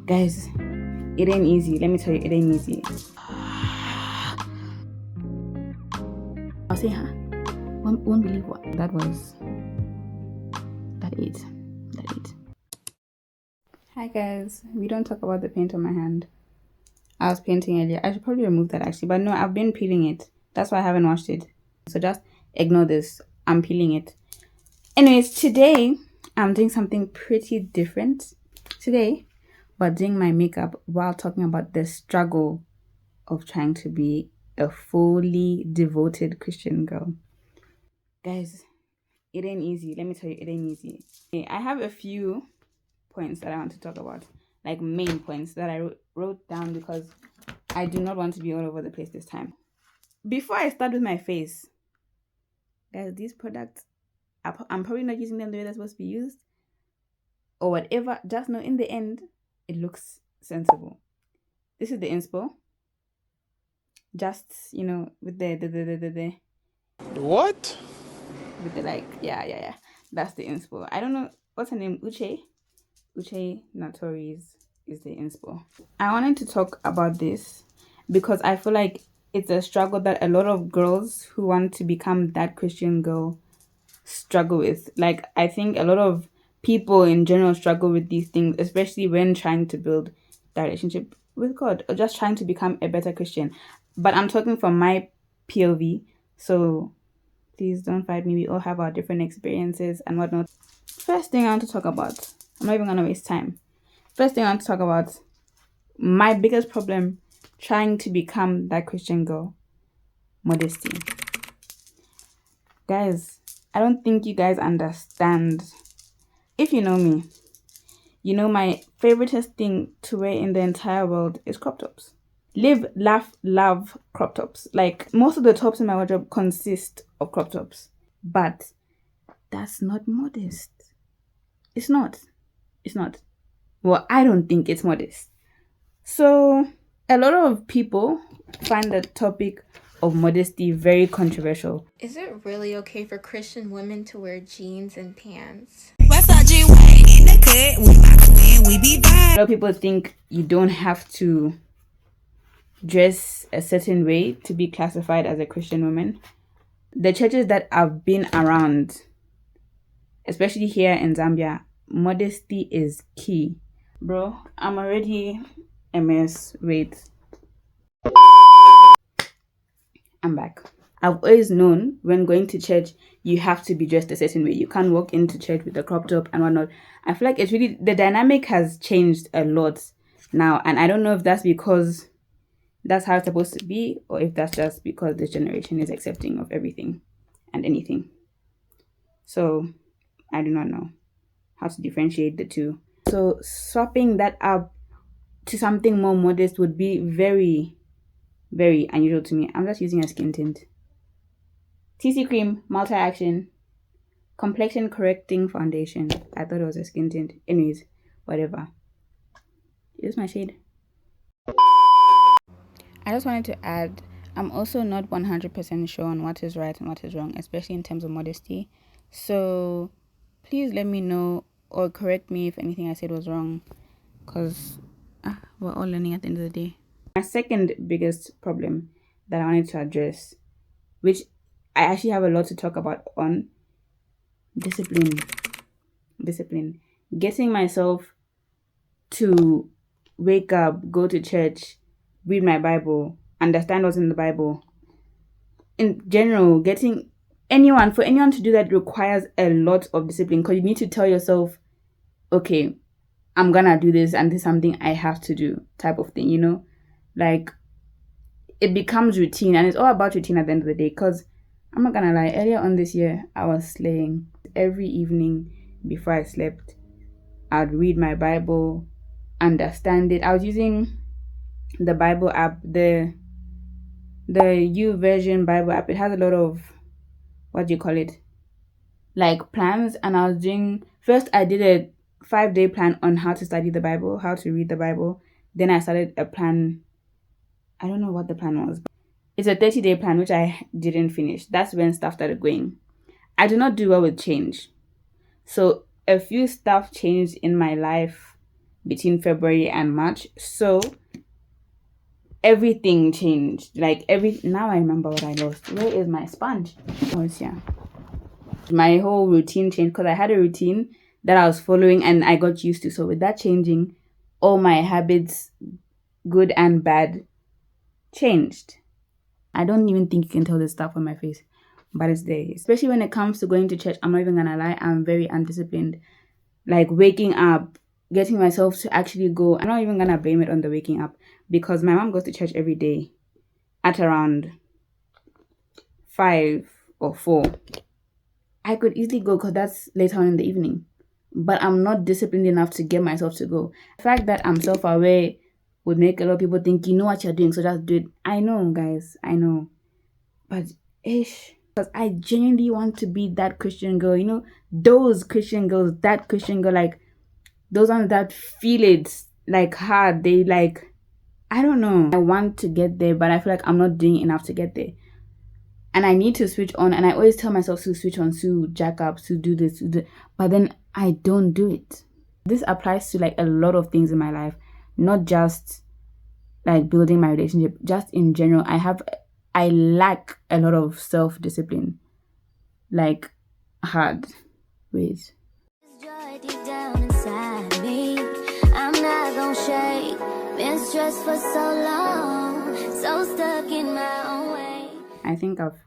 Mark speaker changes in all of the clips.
Speaker 1: Guys, it ain't easy. Let me tell you, it ain't easy. I'll say, huh? Won't believe what that was. That it. Hi guys, we don't talk about the paint on my hand. I was painting earlier. I should probably remove that actually, but no, I've been peeling it. That's why I haven't washed it. So just ignore this. I'm peeling it. Anyways, today I'm doing something pretty different. Today we're doing my makeup while talking about the struggle of trying to be a fully devoted Christian girl. Guys, it ain't easy. Let me tell you, it ain't easy. I have a few points that I want to talk about, like main points that I wrote down because I do not want to be all over the place this time. Before I start with my face, guys, these products, I'm probably not using them the way they're supposed to be used or whatever. Just know in the end, it looks sensible. This is the inspo. Just, with the
Speaker 2: What?
Speaker 1: with the like, yeah. That's the inspo. I don't know what's her name. Uche Natori is the inspo. I wanted to talk about this because I feel like it's a struggle that a lot of girls who want to become that Christian girl struggle with. Like, I think a lot of people in general struggle with these things, especially when trying to build that relationship with God or just trying to become a better Christian. But I'm talking from my POV, so please don't fight me. We all have our different experiences and whatnot. First thing I want to talk about, I'm not even going to waste time. First thing I want to talk about, my biggest problem trying to become that Christian girl, modesty. Guys, I don't think you guys understand. If you know me, you know my favoriteest thing to wear in the entire world is crop tops. Live, laugh, love crop tops. Like, most of the tops in my wardrobe consist of crop tops. But that's not modest. It's not. Well, I don't think it's modest. So, a lot of people find the topic of modesty very controversial.
Speaker 3: Is it really okay for Christian women to wear jeans and pants?
Speaker 1: A lot of people think you don't have to dress a certain way to be classified as a Christian woman. The churches that I've been around, especially here in Zambia, modesty is key. Bro, I'm already a mess. Wait. I'm back. I've always known when going to church, you have to be dressed a certain way. You can't walk into church with a crop top and whatnot. I feel like it's really, the dynamic has changed a lot now. And I don't know if that's because that's how it's supposed to be or if that's just because this generation is accepting of everything and anything. So I do not know how to differentiate the two. So swapping that up to something more modest would be very, very unusual to me. I'm just using a skin tint. CC cream, multi-action, complexion correcting foundation. I thought it was a skin tint. Anyways, whatever. Here's my shade. I just wanted to add, I'm also not 100% sure on what is right and what is wrong, especially in terms of modesty. So please let me know or correct me if anything I said was wrong, because we're all learning at the end of the day. My second biggest problem that I wanted to address, which I actually have a lot to talk about on, discipline. Getting myself to wake up, go to church, read my Bible, understand what's in the Bible. In general, for anyone to do that requires a lot of discipline, because you need to tell yourself, okay, I'm gonna do this and this is something I have to do, type of thing, like it becomes routine, and it's all about routine at the end of the day. Because I'm not gonna lie, earlier on this year I was slaying. Every evening before I slept, I'd read my Bible, understand it. I was using the Bible app, the YouVersion Bible app. It has a lot of, what do you call it, like plans. And I was doing, first I did a 5-day plan on how to study the Bible, how to read the Bible. Then I started a plan. I don't know what the plan was. It's a 30-day plan, which I didn't finish. That's when stuff started going. I do not do well with change. So a few stuff changed in my life between February and March. So everything changed. Like now I remember what I lost. Where is my sponge? Oh, it's here. My whole routine changed because I had a routine that I was following and I got used to. So with that changing, all my habits, good and bad, changed. I don't even think you can tell the stuff on my face, but it's there. Especially when it comes to going to church, I'm not even gonna lie, I'm very undisciplined. Like waking up, getting myself to actually go. I'm not even gonna blame it on the waking up because my mom goes to church every day at around 5 or 4. I could easily go because that's later on in the evening, but I'm not disciplined enough to get myself to go. The fact that I'm self-aware would make a lot of people think, you know what you're doing, so just do it. I know, guys, I know. But because I genuinely want to be that Christian girl, you know, those Christian girls, that Christian girl, like those ones that feel it like hard. They like, I don't know. I want to get there, but I feel like I'm not doing enough to get there. And I need to switch on, and I always tell myself to switch on, to jack up, to do this, to do, but then I don't do it. This applies to like a lot of things in my life, not just like building my relationship, just in general. I lack a lot of self-discipline. Like hard. Wait.
Speaker 2: Joy deep down inside me. I'm not gonna shake. Been stressed for so long, so stuck in my own way.
Speaker 1: I think I've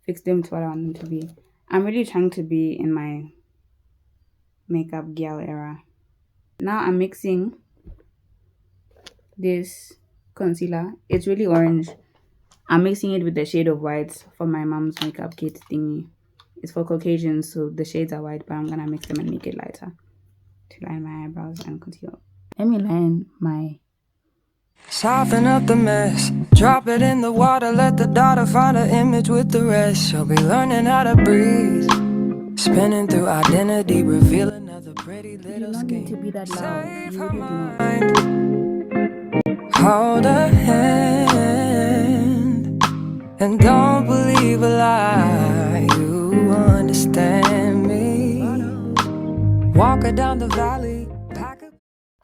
Speaker 1: fixed them to what I want them to be. I'm really trying to be in my makeup gal era. Now I'm mixing this concealer. It's really orange. I'm mixing it with the shade of white for my mom's makeup kit thingy. It's for Caucasians, so the shades are white, but I'm gonna mix them and make it lighter to line my eyebrows and conceal. Let me line my...
Speaker 4: Soften up the mess, drop it in the water, let the daughter find her image with the rest. She'll be learning how to breathe, spinning through identity, reveal another pretty little
Speaker 1: You don't
Speaker 4: skin.
Speaker 1: need to be that loud.
Speaker 4: Save
Speaker 1: You
Speaker 4: her
Speaker 1: really
Speaker 4: mind, hold her hand, and don't believe a lie. You understand me. Walk her down the valley, pack her.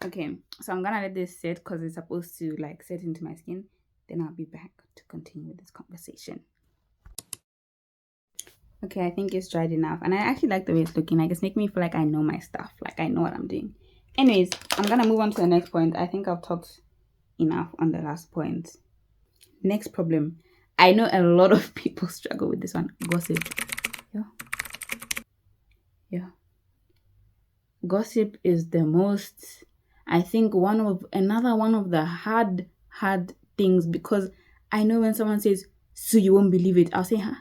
Speaker 1: Okay, so I'm gonna let this sit because it's supposed to like set into my skin. Then I'll be back to continue with this conversation. Okay, I think it's dried enough, and I actually like the way it's looking. Like it's making me feel like I know my stuff, like I know what I'm doing. Anyways, I'm gonna move on to the next point. I think I've talked enough on the last point. Next problem. I know a lot of people struggle with this one. Gossip. Yeah. Gossip is the most, I think, another one of the hard things, because I know when someone says, so you won't believe it, I'll say, huh?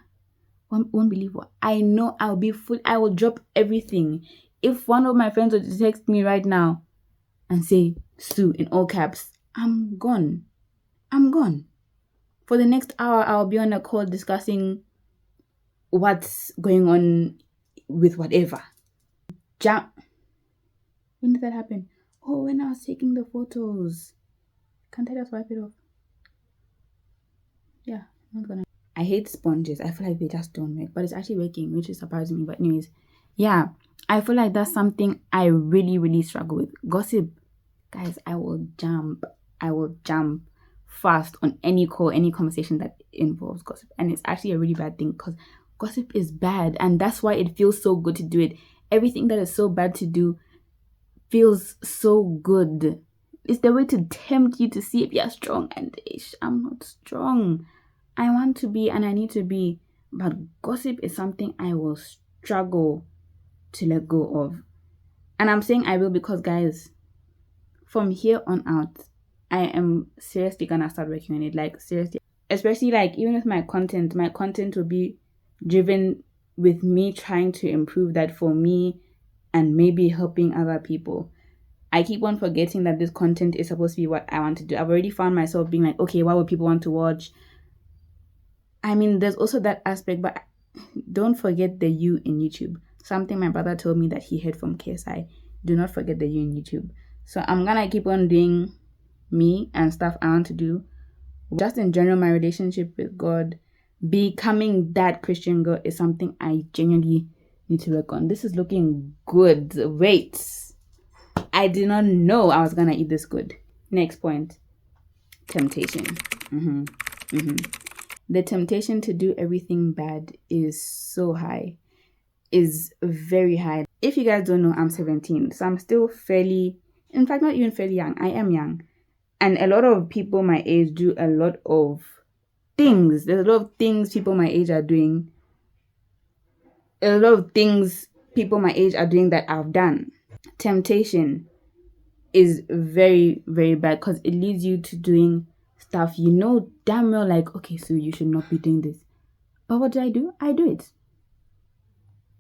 Speaker 1: Won't believe what? I know I will drop everything. If one of my friends were to text me right now and say, Sue, in all caps, I'm gone. For the next hour, I'll be on a call discussing what's going on with whatever. When did that happen? Oh, when I was taking the photos. Can't I just wipe it off? Yeah, I'm not gonna. I hate sponges. I feel like they just don't work, but it's actually working, which is surprising me. But anyways, yeah, I feel like that's something I really struggle with. Gossip, guys, I will jump fast on any call, any conversation that involves gossip. And it's actually a really bad thing because gossip is bad, and that's why it feels so good to do it. Everything that is so bad to do feels so good. It's the way to tempt you to see if you're strong, and I'm not strong. I want to be and I need to be, but gossip is something I will struggle to let go of. And I'm saying I will because, guys, from here on out, I am seriously gonna start working on it. Like, seriously. Especially, like, even with my content will be driven with me trying to improve that for me and maybe helping other people. I keep on forgetting that this content is supposed to be what I want to do. I've already found myself being like, okay, what would people want to watch? I mean, there's also that aspect, but don't forget the you in YouTube. Something my brother told me that he heard from KSI. Do not forget the you in YouTube. So I'm gonna keep on doing me and stuff I want to do. Just in general, my relationship with God, becoming that Christian girl is something I genuinely need to work on. This is looking good. Wait. I did not know I was gonna eat this good. Next point, temptation. The temptation to do everything bad is so high, is very high. If you guys don't know, I'm 17, so I'm still fairly, in fact, not even fairly young. I am young. And a lot of people my age do a lot of things. There's a lot of things people my age are doing. A lot of things people my age are doing that I've done. Temptation is very, very bad because it leads you to doing stuff you know damn well, like, okay, so you should not be doing this. But what do? I do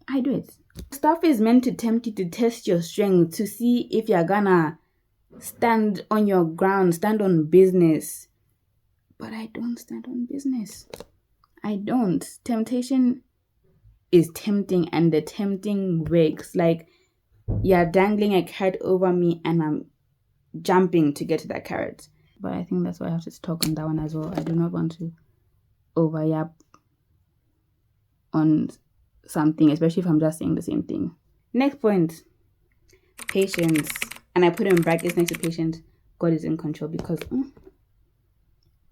Speaker 1: it. Stuff is meant to tempt you to test your strength, to see if you're gonna stand on your ground, stand on business. But I don't stand on business. I don't. Temptation is tempting, and the tempting works. Like, you're dangling a carrot over me and I'm jumping to get to that carrot. But I think that's why I have to talk on that one as well. I do not want to overyap on something, especially if I'm just saying the same thing. Next point, patience. And I put in brackets next to patience, God is in control, because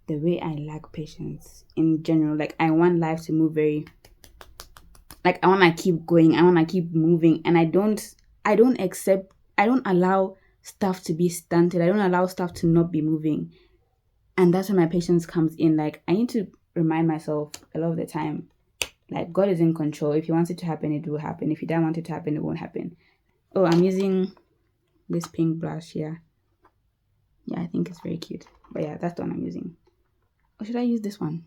Speaker 1: the way I lack patience in general, like, I want life to move very, like, I want to keep going, I want to keep moving, and I don't allow stuff to be stunted. I don't allow stuff to not be moving. And that's where my patience comes in. Like, I need to remind myself a lot of the time, like, God is in control. If he wants it to happen, it will happen. If he doesn't want it to happen, it won't happen. Oh, I'm using this pink blush here. Yeah, I think it's very cute. But yeah, that's the one I'm using. Or should I use this one?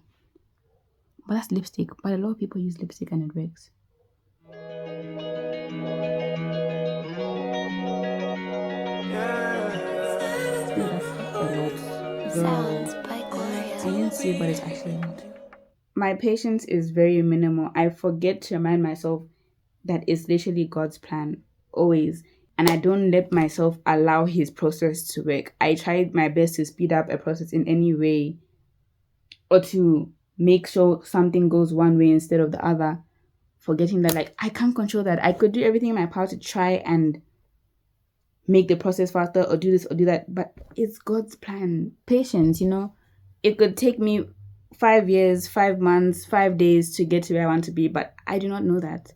Speaker 1: But that's lipstick. But a lot of people use lipstick and it works. I didn't see, but it's actually not. My patience is very minimal. I forget to remind myself that it's literally God's plan, always. And I don't let myself allow his process to work. I tried my best to speed up a process in any way, or to make sure something goes one way instead of the other, forgetting that, like, I can't control that. I could do everything in my power to try and make the process faster, or do this or do that, but it's God's plan. Patience, it could take me 5 years, 5 months, 5 days to get to where I want to be, but I do not know that.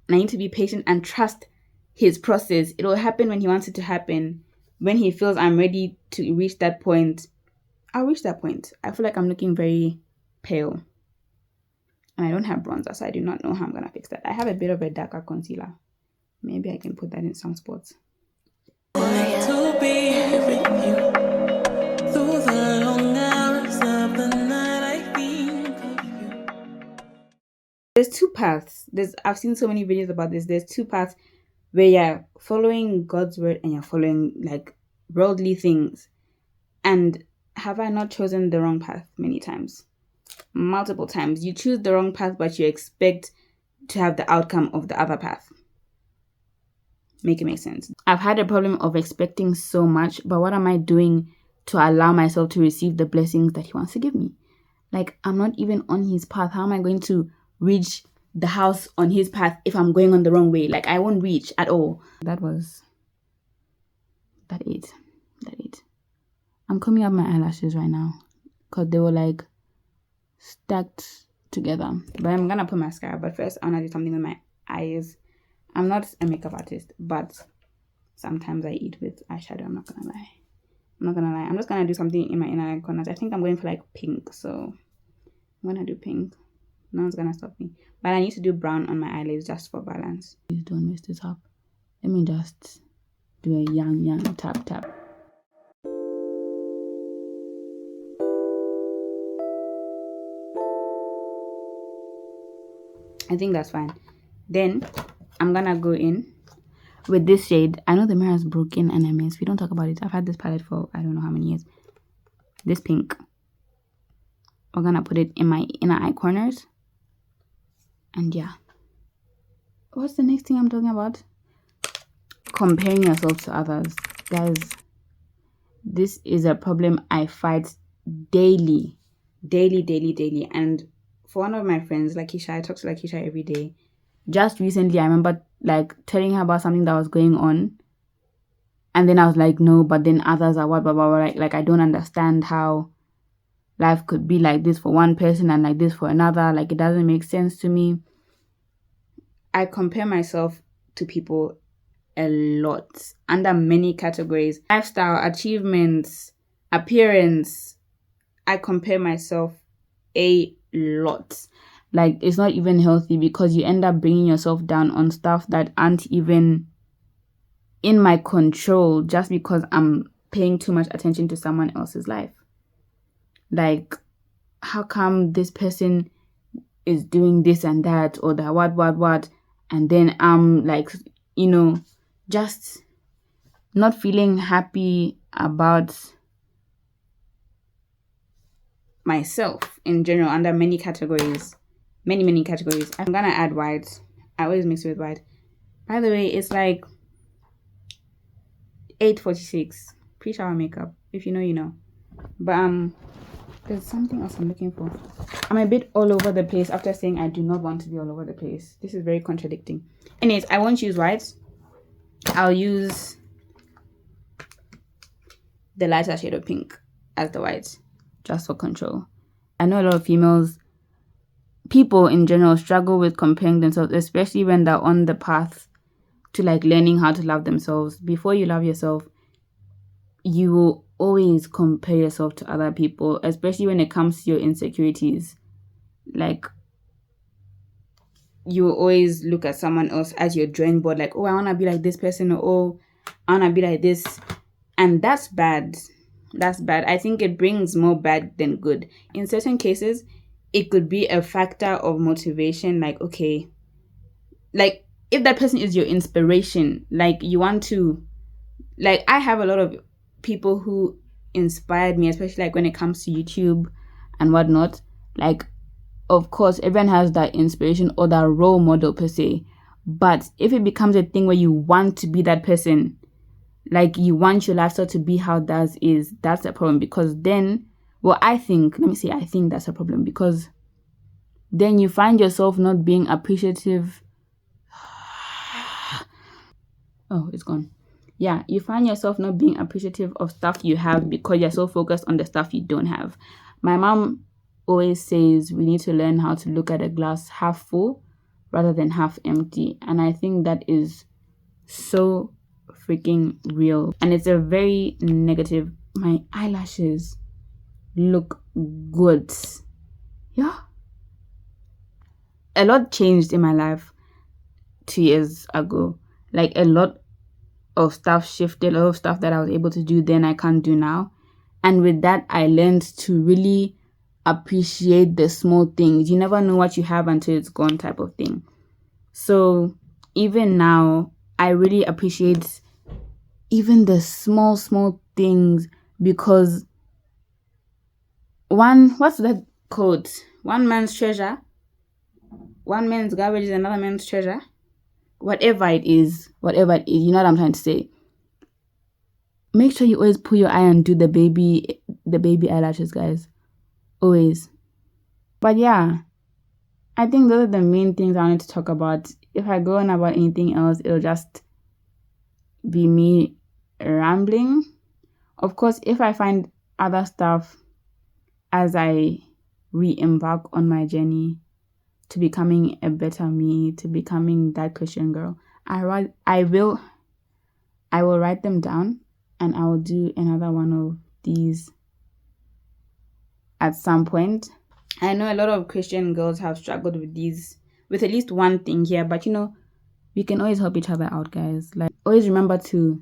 Speaker 1: And I need to be patient and trust his process. It will happen when he wants it to happen. When he feels I'm ready to reach that point, I'll reach that point. I feel like I'm looking very pale, and I don't have bronzer, so I do not know how I'm gonna fix that. I have a bit of a darker concealer. Maybe I can put that in some spots. To be with you through the long hours of the night, I think of you. There's two paths. I've seen so many videos about this. There's two paths where you're following God's word and you're following, like, worldly things. And have I not chosen the wrong path many times? Multiple times. You choose the wrong path, but you expect to have the outcome of the other path. Make it make sense. I've had a problem of expecting so much, but what am I doing to allow myself to receive the blessings that he wants to give me? Like, I'm not even on his path. How am I going to reach the house on his path if I'm going on the wrong way? Like, I won't reach at all. That it. I'm combing up my eyelashes right now because they were, like, stacked together. But I'm gonna put mascara. But first, I wanna do something with my eyes. I'm not a makeup artist, but sometimes I eat with eyeshadow. I'm not gonna lie. I'm just gonna do something in my inner corners. I think I'm going for, like, pink, so I'm gonna do pink. No one's gonna stop me. But I need to do brown on my eyelids just for balance. Please don't mess this up. Let me just do a young tap. I think that's fine. Then I'm gonna go in with this shade. I know the mirror is broken and I miss. We don't talk about it. I've had this palette for I don't know how many years. This pink. We're gonna put it in my inner eye corners. And yeah. What's the next thing I'm talking about? Comparing yourself to others. Guys, this is a problem I fight daily. And for one of my friends, Lakeisha, I talk to Lakeisha every day. Just recently, I remember, like, telling her about something that was going on. And then I was like, no, but then others are what, blah, blah, blah. Like I don't understand how life could be like this for one person and like this for another. Like, it doesn't make sense to me. I compare myself to people a lot under many categories: lifestyle, achievements, appearance. I compare myself a lot. Like, it's not even healthy because you end up bringing yourself down on stuff that aren't even in my control just because I'm paying too much attention to someone else's life. Like, how come this person is doing this and that, or that what, and then I'm like, just not feeling happy about myself in general under many categories. Many categories. I'm gonna add white. I always mix it with white. By the way, it's like 8:46. Pre-shower makeup. If you know, you know. But there's something else I'm looking for. I'm a bit all over the place after saying I do not want to be all over the place. This is very contradicting. Anyways, I won't use white. I'll use the lighter shade of pink as the white, just for control. I know a lot of people in general struggle with comparing themselves, especially when they're on the path to like learning how to love themselves. Before you love yourself, you will always compare yourself to other people, especially when it comes to your insecurities. Like, you will always look at someone else as your drawing board, like, oh, I want to be like this person, or oh, I want to be like this. And that's bad. That's bad. I think it brings more bad than good. In certain cases, it could be a factor of motivation. Like, okay, like if that person is your inspiration, like you want to, like, I have a lot of people who inspired me, especially like when it comes to YouTube and whatnot. Like, of course, everyone has that inspiration or that role model per se. But if it becomes a thing where you want to be that person, like you want your lifestyle to be how theirs is, that's a problem. Because then, well, I think that's a problem, because then you find yourself not being appreciative. Oh, it's gone. Yeah, you find yourself not being appreciative of stuff you have because you're so focused on the stuff you don't have. My mom always says we need to learn how to look at a glass half full rather than half empty. And I think that is so freaking real. And it's a very negative. My eyelashes look good. Yeah. A lot changed in my life 2 years ago. Like, a lot of stuff shifted, a lot of stuff that I was able to do then I can't do now. And with that, I learned to really appreciate the small things. You never know what you have until it's gone, type of thing. So even now, I really appreciate even the small things, because what's that quote? One man's treasure, one man's garbage is another man's treasure. Whatever it is, you know what I'm trying to say. Make sure you always put your eye and do the baby eyelashes, guys. Always. But yeah, I think those are the main things I wanted to talk about. If I go on about anything else, it'll just be me rambling. Of course, if I find other stuff as I re-embark on my journey to becoming a better me, to becoming that Christian girl, I will write them down, and I will do another one of these at some point. I know a lot of Christian girls have struggled with at least one thing here, but we can always help each other out, guys. Like, always remember to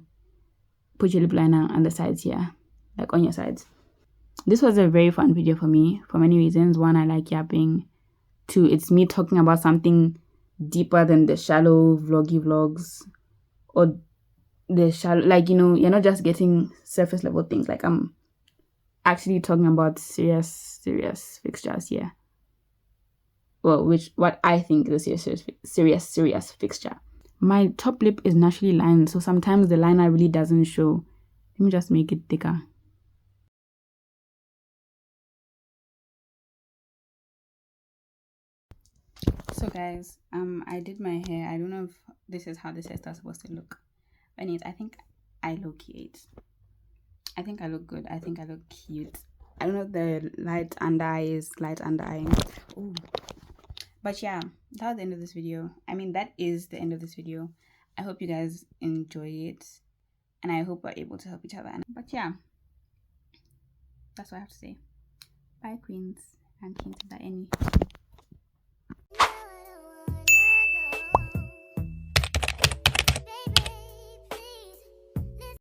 Speaker 1: put your lip liner on the sides here, like on your sides. This was a very fun video for me for many reasons. One, I like yapping. Two, it's me talking about something deeper than the shallow vloggy vlogs, or the shallow, like, you're not just getting surface level things. Like, I'm actually talking about serious fixtures here. Well, what I think is a serious fixture. My top lip is naturally lined, so sometimes the liner really doesn't show. Let me just make it thicker. So guys, I did my hair. I don't know if this is how this hairstyle is supposed to look. But anyways, I think I look cute. I think I look good. I think I look cute. I don't know if the light under eye is light under eye. Ooh. But yeah, that was the end of this video. I mean, that is the end of this video. I hope you guys enjoy it. And I hope we're able to help each other. But yeah, that's what I have to say. Bye, queens and kings, if there are any.